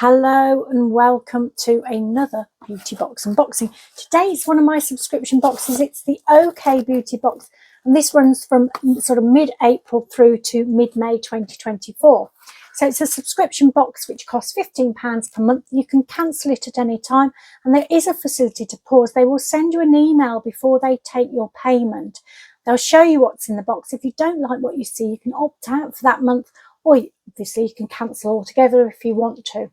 Hello and welcome to another beauty box unboxing. Today is one of my subscription boxes. It's the OK Beauty box, and this runs from sort of mid-April through to mid-May 2024. So it's a subscription box which costs £15 per month. You can cancel it at any time, and there is a facility to pause. They will send you an email before they take your payment. They'll show you what's in the box. If you don't like what you see, you can opt out for that month, or obviously you can cancel altogether if you want to.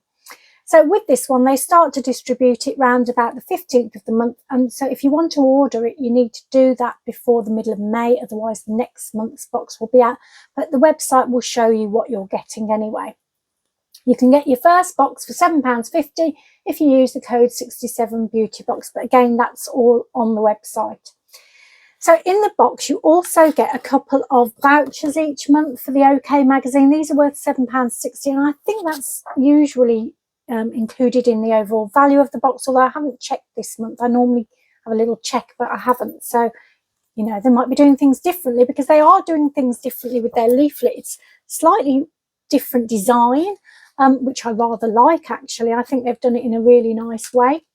So with this one, they start to distribute it round about the 15th of the month. And so if you want to order it, you need to do that before the middle of May. Otherwise, the next month's box will be out. But the website will show you what you're getting anyway. You can get your first box for £7.50 if you use the code 67beautybox. But again, that's all on the website. So in the box, you also get a couple of vouchers each month for the OK magazine. These are worth £7.60. And I think that's usually included in the overall value of the box, although I haven't checked this month. I normally have a little check, but I haven't. So, you know, they might be doing things differently, because they are doing things differently with their leaflet. It's slightly different design, which I rather like, actually. I think they've done it in a really nice way.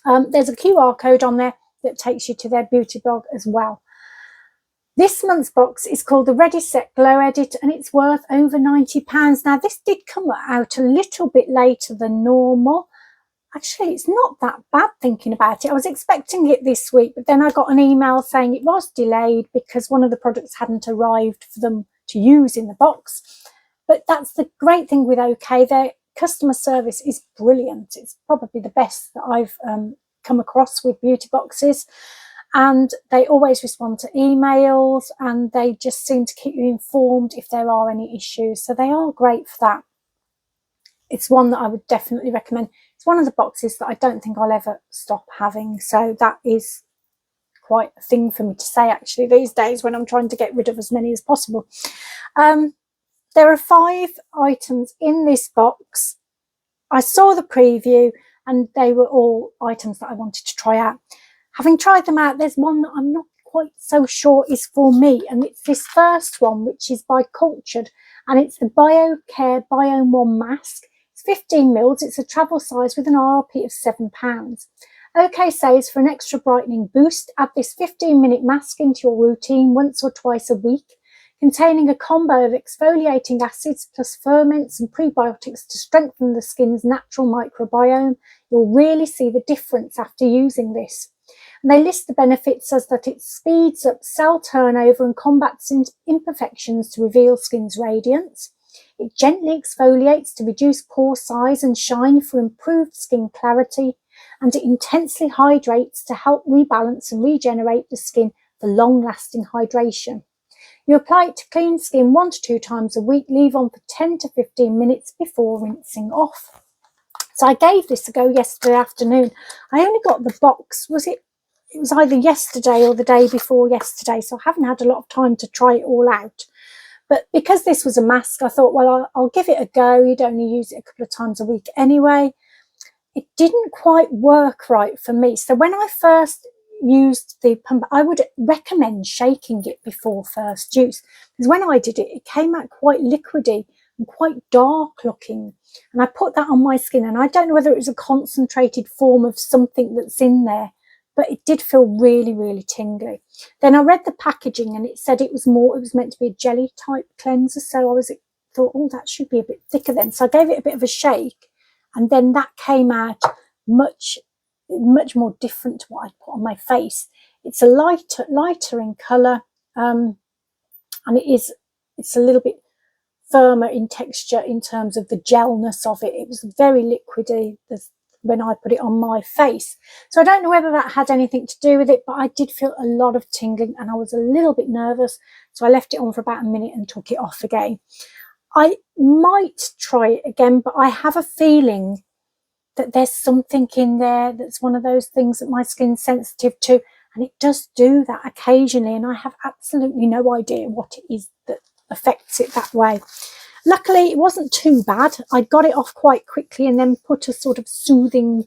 There's a QR code on there that takes you to their beauty blog as well. This month's box is called the Ready Set Glow Edit, and it's worth over £90. Now, this did come out a little bit later than normal. Actually, it's not that bad thinking about it. I was expecting it this week, but then I got an email saying it was delayed because one of the products hadn't arrived for them to use in the box. But that's the great thing with OK. Their customer service is brilliant. It's probably the best that I've come across with beauty boxes. And they always respond to emails, and they just seem to keep you informed if there are any issues. So they are great for that. It's one that I would definitely recommend. It's one of the boxes that I don't think I'll ever stop having. So that is quite a thing for me to say, actually, these days when I'm trying to get rid of as many as possible. There are 5 items in this box. I saw the preview, and they were all items that I wanted to try out. Having tried them out, there's one that I'm not quite so sure is for me, and it's this first one, which is by Cultured, and it's the BioCare Biome 1 mask. It's 15 mils. It's a travel size with an RRP of £7. OK says for an extra brightening boost, add this 15-minute mask into your routine once or twice a week, containing a combo of exfoliating acids plus ferments and prebiotics to strengthen the skin's natural microbiome. You'll really see the difference after using this. And they list the benefits as that it speeds up cell turnover and combats imperfections to reveal skin's radiance. It gently exfoliates to reduce pore size and shine for improved skin clarity. And it intensely hydrates to help rebalance and regenerate the skin for long-lasting hydration. You apply it to clean skin 1 to 2 times a week, leave on for 10 to 15 minutes before rinsing off. So I gave this a go yesterday afternoon. I only got the box, it was either yesterday or the day before yesterday, so I haven't had a lot of time to try it all out. But because this was a mask, I thought, well, I'll give it a go. You'd only use it a couple of times a week anyway. It didn't quite work right for me. So when I first used the pump, I would recommend shaking it before first use, because when I did it, it came out quite liquidy and quite dark looking. And I put that on my skin, and I don't know whether it was a concentrated form of something that's in there, but it did feel really, really tingly. Then I read the packaging, and it said it was meant to be a jelly type cleanser. So I thought, oh, that should be a bit thicker then. So I gave it a bit of a shake, and then that came out much more different to what I put on my face. It's a lighter in colour, and it's a little bit firmer in texture in terms of the gelness of it. It was very liquidy when I put it on my face. So I don't know whether that had anything to do with it, but I did feel a lot of tingling, and I was a little bit nervous. So I left it on for about a minute and took it off again. I might try it again, but I have a feeling that there's something in there that's one of those things that my skin's sensitive to, and it does do that occasionally, and I have absolutely no idea what it is that affects it that way. Luckily, it wasn't too bad. I got it off quite quickly and then put a sort of soothing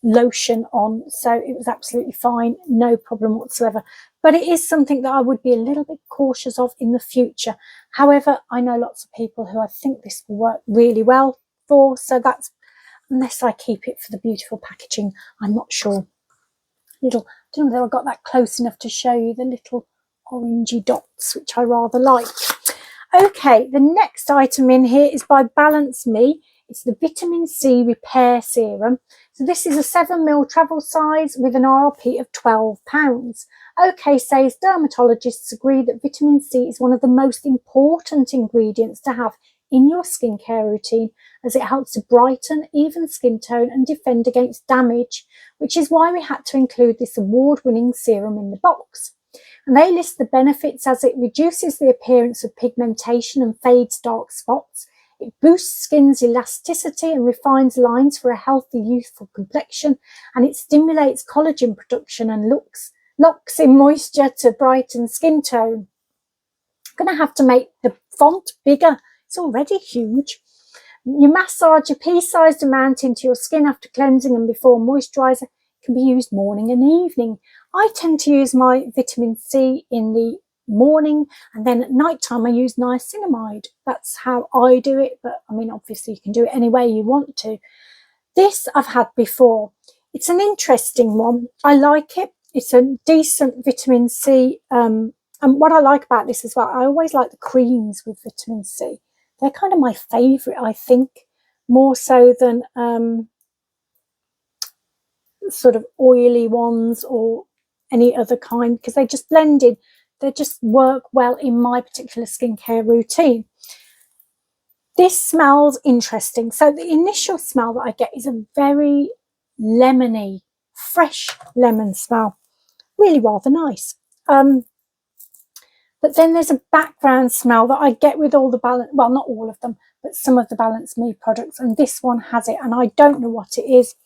lotion on, so it was absolutely fine, no problem whatsoever. But it is something that I would be a little bit cautious of in the future. However, I know lots of people who I think this will work really well for, so that's, unless I keep it for the beautiful packaging, I'm not sure. I don't know whether I got that close enough to show you the little orangey dots, which I rather like. Okay, the next item in here is by Balance Me. It's the Vitamin C Repair Serum. So this is a 7ml travel size with an RRP of £12. OK says dermatologists agree that vitamin C is one of the most important ingredients to have in your skincare routine, as it helps to brighten, even skin tone and defend against damage, which is why we had to include this award-winning serum in the box. And they list the benefits as it reduces the appearance of pigmentation and fades dark spots. It boosts skin's elasticity and refines lines for a healthy, youthful complexion. And it stimulates collagen production and locks in moisture to brighten skin tone. I'm going to have to make the font bigger. It's already huge. You massage a pea-sized amount into your skin after cleansing and before moisturiser. It can be used morning and evening. I tend to use my vitamin C in the morning, and then at night time I use niacinamide. That's how I do it, but I mean, obviously you can do it any way you want to. This I've had before. It's an interesting one. I like it. It's a decent vitamin C. And what I like about this as well, I always like the creams with vitamin C. They're kind of my favourite, I think, more so than sort of oily ones or any other kind, because they just blend in. They just work well in my particular skincare routine. This smells interesting. So the initial smell that I get is a very lemony, fresh lemon smell. Really rather nice. But then there's a background smell that I get with all the Balance, well, not all of them, but some of the Balance Me products, and this one has it, and I don't know what it is,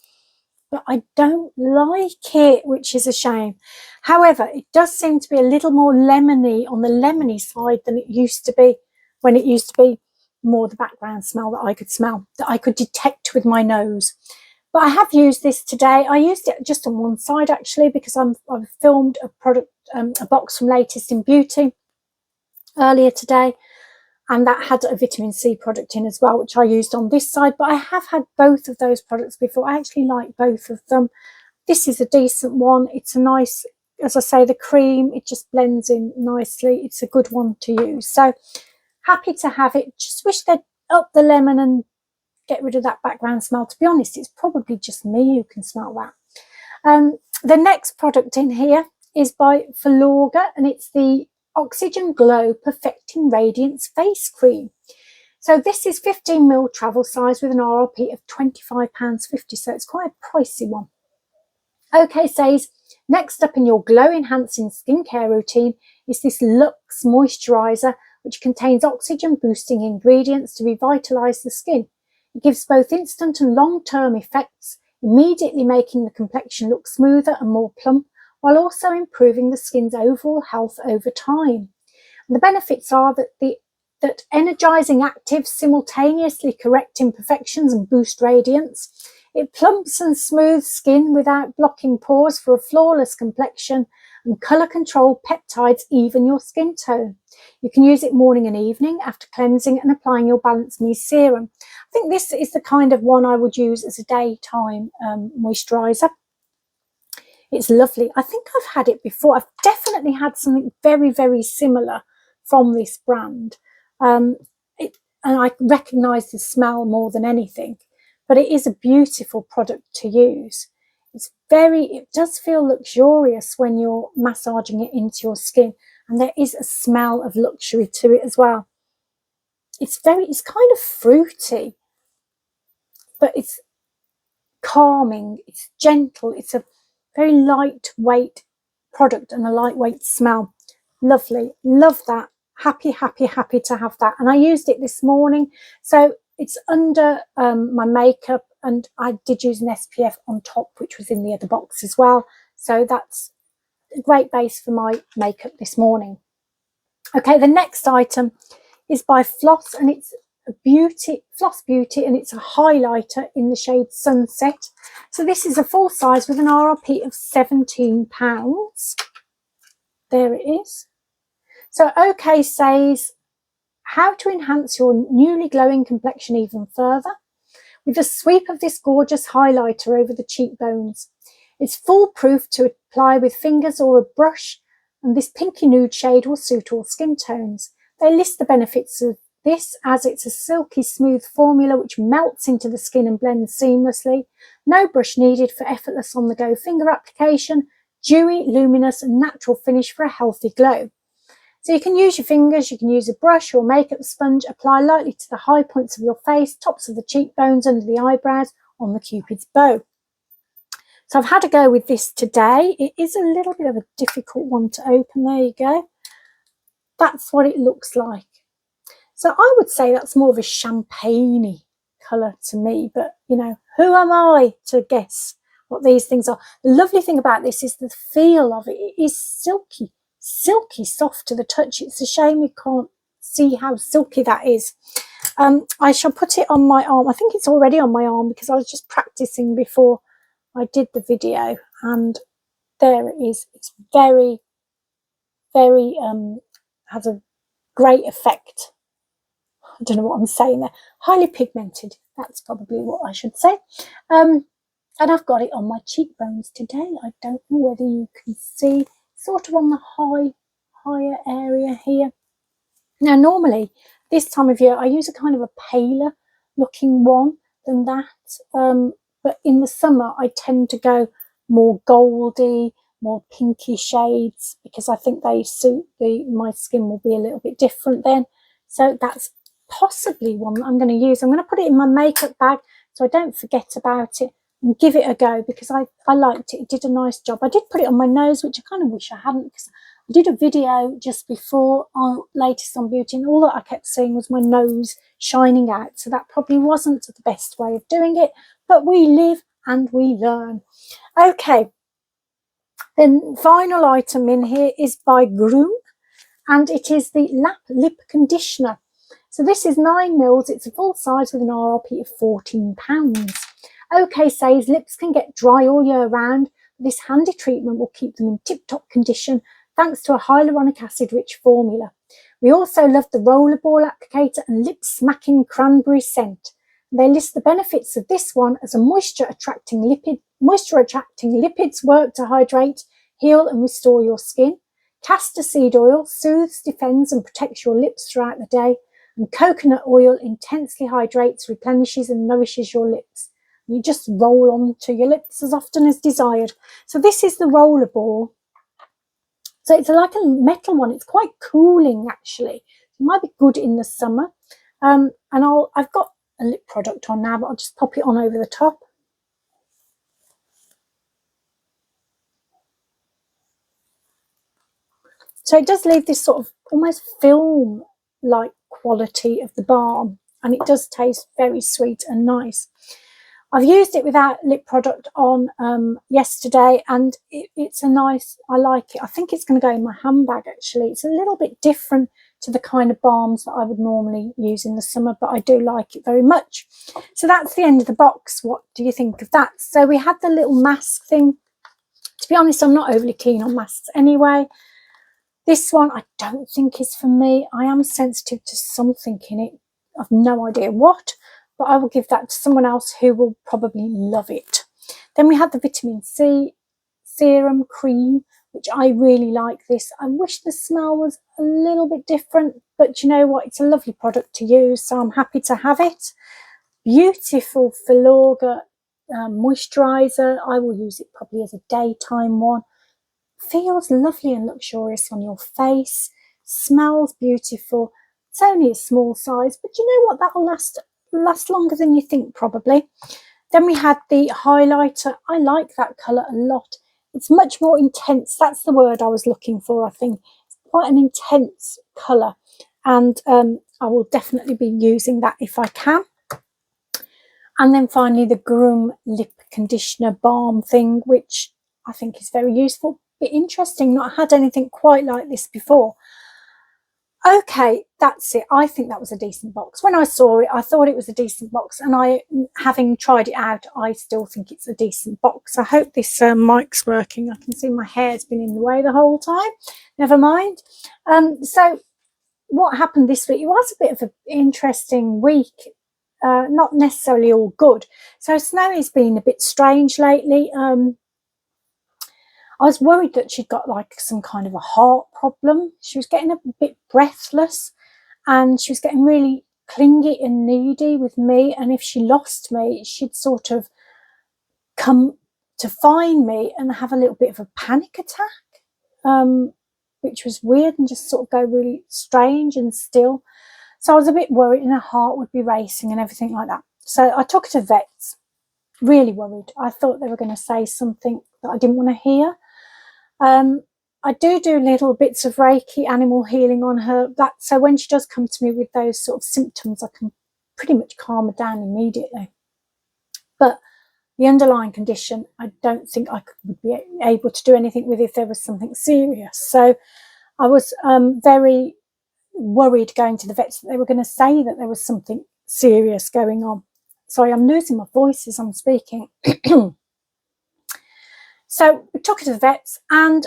but I don't like it, which is a shame. However, it does seem to be a little more lemony, on the lemony side, than it used to be, when it used to be more the background smell that I could smell, that I could detect with my nose. But I have used this today. I used it just on one side, actually, because I've filmed a product, a box from Latest in Beauty earlier today, and that had a vitamin C product in as well, which I used on this side. But I have had both of those products before. I actually like both of them. This is a decent one. It's a nice, as I say, the cream, it just blends in nicely. It's a good one to use. So happy to have it. Just wish they'd up the lemon and get rid of that background smell. To be honest, it's probably just me who can smell that. The next product in here is by Filorga, and it's the Oxygen Glow Perfecting Radiance Face Cream. So this is 15ml travel size with an RRP of £25.50, so it's quite a pricey one. OK says, next up in your glow enhancing skincare routine is this Luxe Moisturiser, which contains oxygen boosting ingredients to revitalise the skin. It gives both instant and long-term effects, immediately making the complexion look smoother and more plump, while also improving the skin's overall health over time. And the benefits are that energizing actives simultaneously correct imperfections and boost radiance. It plumps and smooths skin without blocking pores for a flawless complexion, and colour control peptides even your skin tone. You can use it morning and evening after cleansing and applying your Balance Me serum. I think this is the kind of one I would use as a daytime moisturiser. It's lovely. I think I've had it before. I've definitely had something very, very similar from this brand. And I recognise the smell more than anything, but it is a beautiful product to use. It does feel luxurious when you're massaging it into your skin, and there is a smell of luxury to it as well. It's kind of fruity, but it's calming, it's gentle, it's a very lightweight product and a lightweight smell. Lovely, love that. Happy to have that. And I used it this morning, so it's under my makeup, and I did use an SPF on top, which was in the other box as well, so that's a great base for my makeup this morning. Okay, the next item is by Floss, and it's a Beauty, Floss Beauty, and it's a highlighter in the shade Sunset. So this is a full size with an RRP of £17. There it is. So OK says, how to enhance your newly glowing complexion even further with a sweep of this gorgeous highlighter over the cheekbones. It's foolproof to apply with fingers or a brush, and this pinky nude shade will suit all skin tones. They list the benefits of this as it's a silky smooth formula which melts into the skin and blends seamlessly. No brush needed for effortless on-the-go finger application. Dewy, luminous and natural finish for a healthy glow. So you can use your fingers, you can use a brush or makeup sponge, apply lightly to the high points of your face, tops of the cheekbones, under the eyebrows, on the Cupid's bow. So I've had a go with this today. It is a little bit of a difficult one to open. There you go. That's what it looks like. So I would say that's more of a champagne-y colour to me, but you know, who am I to guess what these things are? The lovely thing about this is the feel of it. It is silky soft to the touch. It's a shame you can't see how silky that is. I shall put it on my arm. I think it's already on my arm because I was just practicing before I did the video, and there it is. It's very has a great effect. I don't know what I'm saying there. Highly pigmented, that's probably what I should say. And I've got it on my cheekbones today. I don't know whether you can see, sort of on the higher area here. Now normally this time of year I use a kind of a paler looking one than that, but in the summer I tend to go more goldy, more pinky shades, because I think they suit my skin will be a little bit different then. So that's possibly one that I'm going to use. I'm going to put it in my makeup bag so I don't forget about it and give it a go, because I liked it. It did a nice job. I did put it on my nose, which I kind of wish I hadn't, because I did a video just before our latest on beauty and all that I kept seeing was my nose shining out, so that probably wasn't the best way of doing it, but we live and we learn. Okay, the final item in here is by Groom, and it is the Lap Lip Conditioner. So this is 9ml, it's a full size with an RRP of £14. OK says lips can get dry all year round. This handy treatment will keep them in tip-top condition thanks to a hyaluronic acid rich formula. We also love the rollerball applicator and lip smacking cranberry scent. They list the benefits of this one as a moisture attracting lipids work to hydrate, heal and restore your skin. Castor seed oil soothes, defends and protects your lips throughout the day, and coconut oil intensely hydrates, replenishes and nourishes your lips. You just roll onto your lips as often as desired. So this is the rollerball. So it's like a metal one. It's quite cooling actually. It might be good in the summer. And I've got a lip product on now, but I'll just pop it on over the top. So it does leave this sort of almost film-like quality of the balm, and it does taste very sweet and nice. I've used it without lip product on yesterday, and it's a nice, I like it. I think it's going to go in my handbag actually. It's a little bit different to the kind of balms that I would normally use in the summer, but I do like it very much. So that's the end of the box. What do you think of that? So we had the little mask thing. To be honest, I'm not overly keen on masks anyway. This one I don't think is for me. I am sensitive to something in it. I've no idea what, but I will give that to someone else who will probably love it. Then we had the vitamin C serum cream, which I really like this. I wish the smell was a little bit different, but you know what? It's a lovely product to use, so I'm happy to have it. Beautiful Filorga moisturiser. I will use it probably as a daytime one. Feels lovely and luxurious on your face. Smells beautiful. It's only a small size, but you know what? That will last longer than you think probably. Then we had the highlighter. I like that colour a lot. It's much more intense. That's the word I was looking for, I think. It's quite an intense colour, and I will definitely be using that if I can. And then finally the Groom lip conditioner balm thing, which I think is very useful. Bit interesting, not had anything quite like this before. okay, that's it. I think that was a decent box. When I saw it, I thought it was a decent box, and having tried it out, I still think it's a decent box. I hope this mic's working. I can see my hair's been in the way the whole time. Never mind. So what happened this week? It was a bit of an interesting week. Not necessarily all good. So Snowy's been a bit strange lately. I was worried that she'd got like some kind of a heart problem. She was getting a bit breathless, and she was getting really clingy and needy with me. And if she lost me, she'd sort of come to find me and have a little bit of a panic attack, which was weird, and just sort of go really strange and still. So I was a bit worried, and her heart would be racing and everything like that. So I took her to vets, really worried. I thought they were going to say something that I didn't want to hear. I do little bits of Reiki animal healing on her. So when she does come to me with those sort of symptoms, I can pretty much calm her down immediately. But the underlying condition, I don't think I would be able to do anything with if there was something serious. So I was very worried going to the vets that they were going to say that there was something serious going on. Sorry, I'm losing my voice as I'm speaking. So we took her to the vets and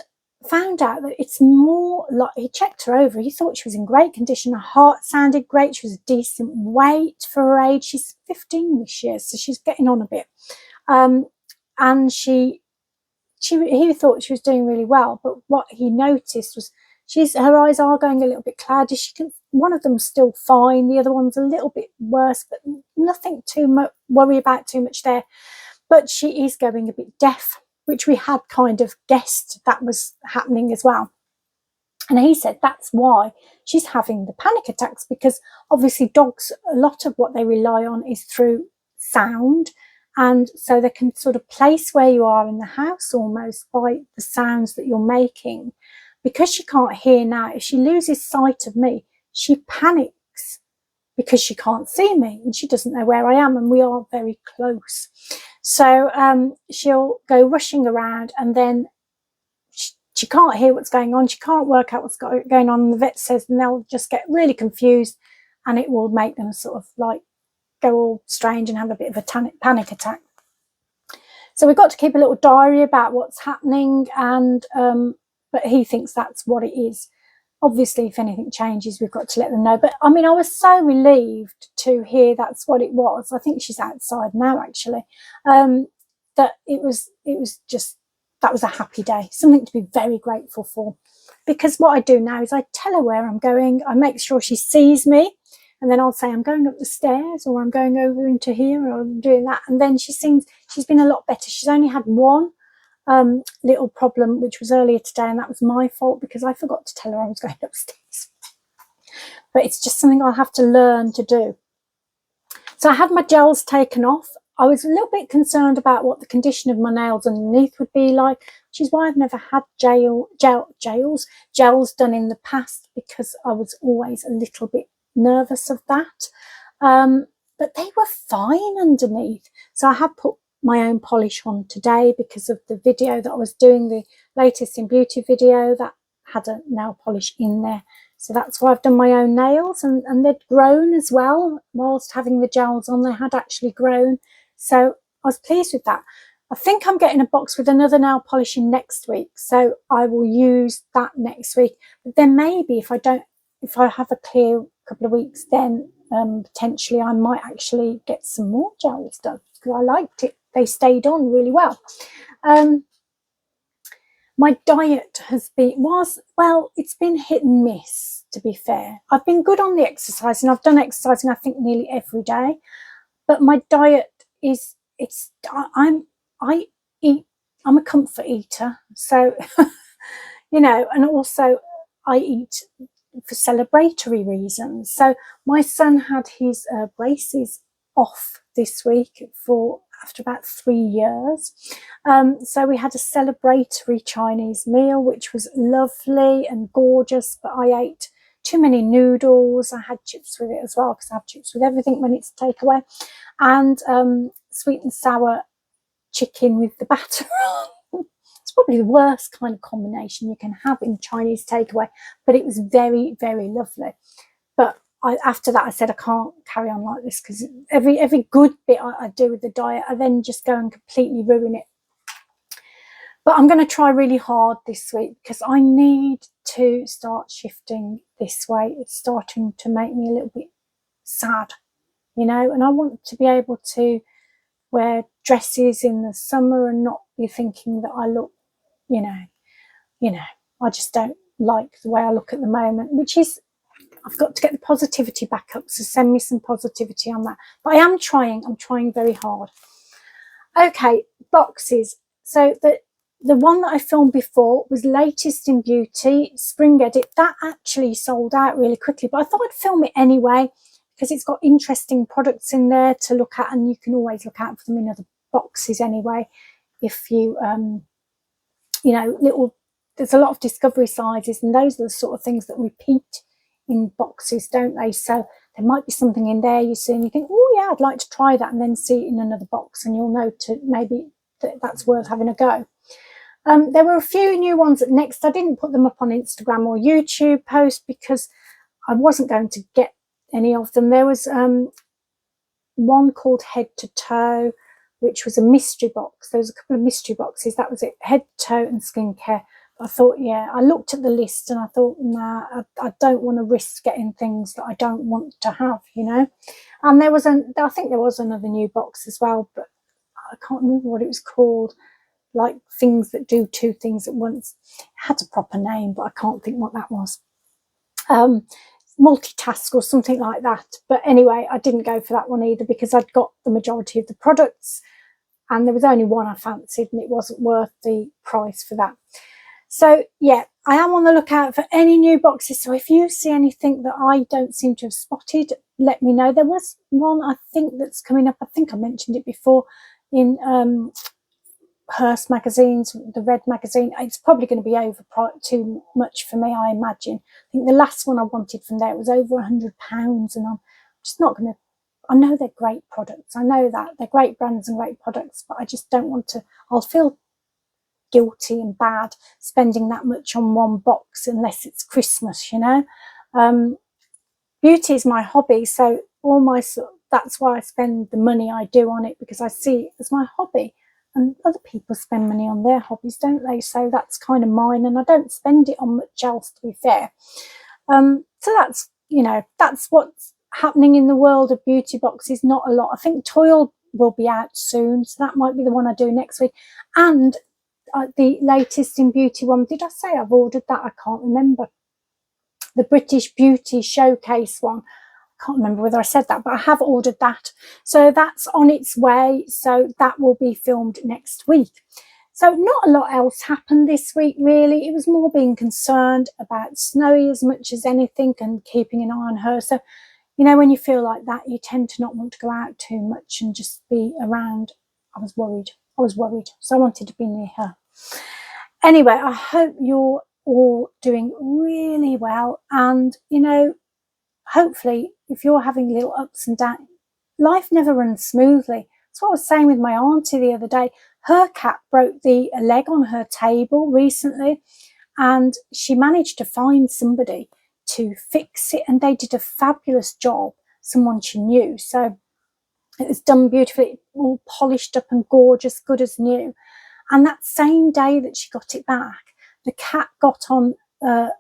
found out that it's more like, he checked her over. He thought she was in great condition. Her heart sounded great. She was a decent weight for her age. She's 15 this year, so she's getting on a bit. And he thought she was doing really well. But what he noticed was her eyes are going a little bit cloudy. One of them's still fine. The other one's a little bit worse, but nothing to worry about too much there. But she is going a bit deaf, which we had kind of guessed that was happening as well. And he said that's why she's having the panic attacks, because obviously dogs, a lot of what they rely on is through sound. And so they can sort of place where you are in the house almost by the sounds that you're making. Because she can't hear now, if she loses sight of me, she panics because she can't see me and she doesn't know where I am, and we are very close. So she'll go rushing around, and then she can't hear what's going on. She can't work out what's going on. And the vet says, and they'll just get really confused, and it will make them sort of like go all strange and have a bit of a panic attack. So we've got to keep a little diary about what's happening, and but he thinks that's what it is. Obviously, if anything changes, we've got to let them know. But I mean, I was so relieved to hear that's what it was. I think she's outside now, actually. That it was just, that was a happy day, something to be very grateful for. Because what I do now is I tell her where I'm going. I make sure she sees me, and then I'll say I'm going up the stairs, or I'm going over into here, or I'm doing that. And then she's been a lot better. She's only had one little problem, which was earlier today, and that was my fault because I forgot to tell her I was going upstairs. But it's just something I'll have to learn to do. So I had my gels taken off. I was a little bit concerned about what the condition of my nails underneath would be like, which is why I've never had gels done in the past, because I was always a little bit nervous of that. But they were fine underneath. So I have put my own polish on today because of the video that I was doing, the latest in beauty video that had a nail polish in there. So that's why I've done my own nails, and they'd grown as well. Whilst having the gels on, they had actually grown. So I was pleased with that. I think I'm getting a box with another nail polish in next week, so I will use that next week. But then maybe if I have a clear couple of weeks, then potentially I might actually get some more gels done, because I liked it. They stayed on really well. My diet has been, it's been hit and miss, to be fair. I've been good on the exercise, and I've done exercising, I think, nearly every day. But my diet is, I'm a comfort eater. So, you know, and also I eat for celebratory reasons. So my son had his braces off this week after about 3 years. So we had a celebratory Chinese meal, which was lovely and gorgeous, but I ate too many noodles. I had chips with it as well, because I have chips with everything when it's takeaway, and sweet and sour chicken with the batter on. It's probably the worst kind of combination you can have in Chinese takeaway, but it was very, very lovely. But after that, I said, I can't carry on like this, because every good bit I do with the diet, I then just go and completely ruin it. But I'm going to try really hard this week, because I need to start shifting this way. It's starting to make me a little bit sad, you know, and I want to be able to wear dresses in the summer and not be thinking that I look, you know, I just don't like the way I look at the moment, which is, I've got to get the positivity back up. So send me some positivity on that. But I'm trying very hard. Okay, boxes. So the one that I filmed before was Latest in Beauty Spring Edit. That actually sold out really quickly, but I thought I'd film it anyway, because it's got interesting products in there to look at, and you can always look out for them in other boxes anyway. If you, you know, there's a lot of discovery sizes, and those are the sort of things that repeat in boxes, don't they? So there might be something in there you see and you think, oh yeah, I'd like to try that, and then see it in another box, and you'll know to maybe that's worth having a go. There were a few new ones at Next. I didn't put them up on Instagram or YouTube post because I wasn't going to get any of them. There was one called Head to Toe, which was a mystery box. There was a couple of mystery boxes. That was it, head to toe and skincare. I thought, yeah, I looked at the list and I thought, nah, I don't want to risk getting things that I don't want to have, you know. And there was I think there was another new box as well, but I can't remember what it was called, like things that do two things at once. It had a proper name, but I can't think what that was. Multitask or something like that. But anyway, I didn't go for that one either, because I'd got the majority of the products and there was only one I fancied, and it wasn't worth the price for that. So yeah, I am on the lookout for any new boxes. So if you see anything that I don't seem to have spotted, let me know. There was one I think that's coming up. I think I mentioned it before in Hearst magazines, the red magazine. It's probably going to be over too much for me, I imagine. I think the last one I wanted from there, it was over £100, and I'm just not going to. I know they're great products. I know that they're great brands and great products, but I just don't want to. I'll feel guilty and bad spending that much on one box unless it's Christmas, you know. Beauty is my hobby, so that's why I spend the money I do on it, because I see it as my hobby. And other people spend money on their hobbies, don't they? So that's kind of mine, and I don't spend it on much else, to be fair. So that's, you know, that's what's happening in the world of beauty boxes. Not a lot. I think Toil will be out soon, so that might be the one I do next week. And the Latest in Beauty one, did I say I've ordered that? I can't remember. The British Beauty Showcase one. Can't remember whether I said that, but I have ordered that. So that's on its way. So that will be filmed next week. So not a lot else happened this week, really. It was more being concerned about Snowy as much as anything, and keeping an eye on her. So, you know, when you feel like that, you tend to not want to go out too much and just be around. I was worried. So I wanted to be near her. Anyway, I hope you're all doing really well. And, you know, hopefully, if you're having little ups and downs, life never runs smoothly. That's what I was saying with my auntie the other day. Her cat broke the leg on her table recently, and she managed to find somebody to fix it, and they did a fabulous job, someone she knew. So it was done beautifully, all polished up and gorgeous, good as new. And that same day that she got it back, the cat got on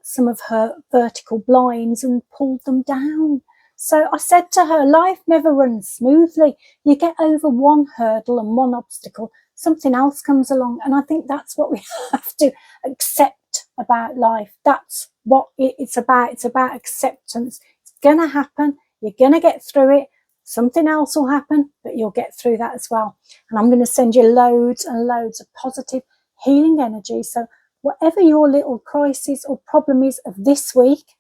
some of her vertical blinds and pulled them down. So I said to her, life never runs smoothly. You get over one hurdle and one obstacle, something else comes along. And I think that's what we have to accept about life. That's what it's about. It's about acceptance. It's going to happen. You're going to get through it. Something else will happen, but you'll get through that as well. And I'm going to send you loads and loads of positive healing energy. So whatever your little crisis or problem is of this week,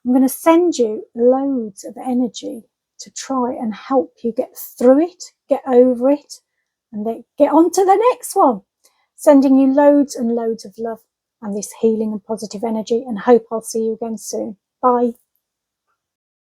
I'm going to send you loads of energy to try and help you get through it, get over it, and then get on to the next one. Sending you loads and loads of love and this healing and positive energy, and hope I'll see you again soon. Bye.